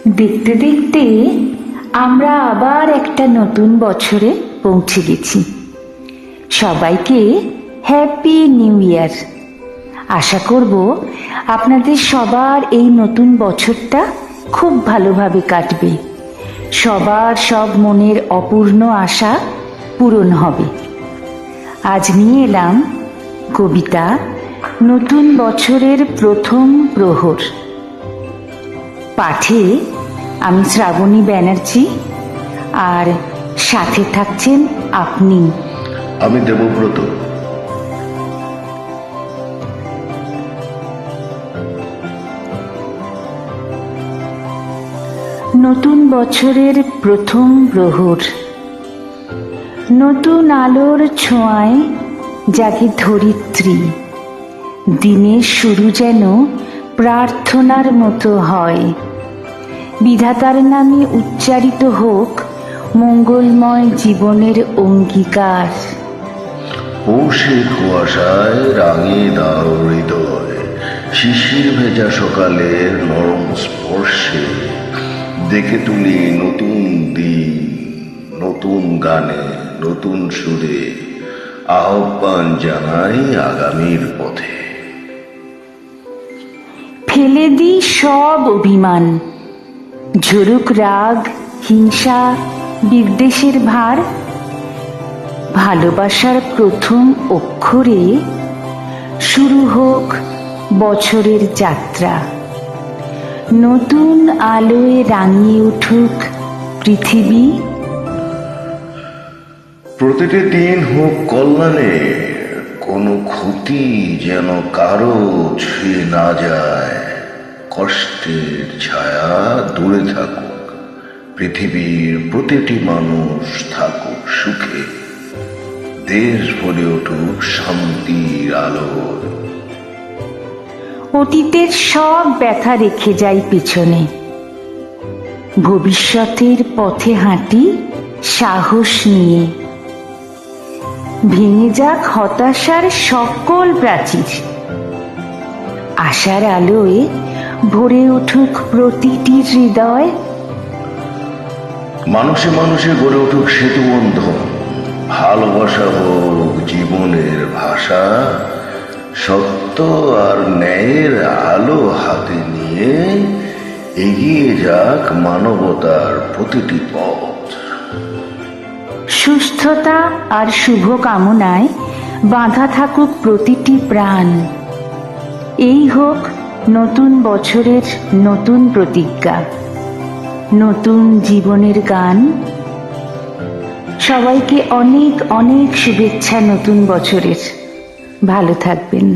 দেখতে দেখতে আমরা আবার একটা নতুন বছরে পৌঁছে গেছি। সবাইকে হ্যাপি নিউ ইয়ার। আশা করব আপনাদের সবার এই নতুন বছরটা খুব ভালোভাবে কাটবে, সবার সব মনের অপূর্ণ আশা পূরণ হবে। আজ নিয়ে এলাম কবিতা নতুন বছরের প্রথম প্রহর। পাঠে আমি শ্রাবণী ব্যানার্জি, আর সাথে থাকছেন আপনি। আমি দেবব্রত। নতুন বছরের প্রথম প্রহর, নতুন আলোর ছোঁয়ায় জাগে ধরিত্রী। দিনের শুরু যেন প্রার্থনার মতো হয়। বিধাতার নামে উচ্চারিত হোক মঙ্গলময় জীবনের অঙ্গীকার। পৌষের কুয়াশায় রাঙিয়ে দাও হৃদয়, শিশির ভেজা সকালের নরম স্পর্শে দেখে তুলি নতুন দিন, নতুন গানে নতুন সুরে আহ্বান জানাই আগামীর পথে। ফেলে দিই সব অভিমান, ঝরুক রাগ, হিংসা, বিদ্বেষের ভার। ভালোবাসার প্রথম অক্ষরে শুরু হোক বছরের যাত্রা। নতুন আলোয় রাঙিয়ে উঠুক পৃথিবী। প্রতিটি দিন হোক কল্যাণে, কোনো ক্ষতি যেন কারো ছুঁয়ে না যায়। কষ্টের ছায়া দূরে থাকুক, পৃথিবীর প্রতিটি মানুষ থাকুক সুখে। দেশ ভরে উঠুক শান্তির আলোর। অতীতের সব ব্যথা রেখে যাই পিছনে, ভবিষ্যতের পথে হাঁটি সাহস নিয়ে। ভেঙে যাক হতাশার সকল প্রাচীর, আশার আলোয় ভরে উঠুক প্রতিটি হৃদয়। মানুষে মানুষে গড়ে উঠুক সেতু বন্ধন, ভালোবাসা হোক জীবনের ভাষা। সত্য আর ন্যায়ের আলো হাতে নিয়ে এগিয়ে যাক মানবতার প্রতিটি পথ। সুস্থতা আর শুভ কামনায় বাঁধা থাকুক প্রতিটি প্রাণ। এই হোক নতুন বছরের নতুন প্রতিজ্ঞা, নতুন জীবনের গান। সবাইকে অনেক অনেক শুভেচ্ছা নতুন বছরের। ভালো থাকবেন।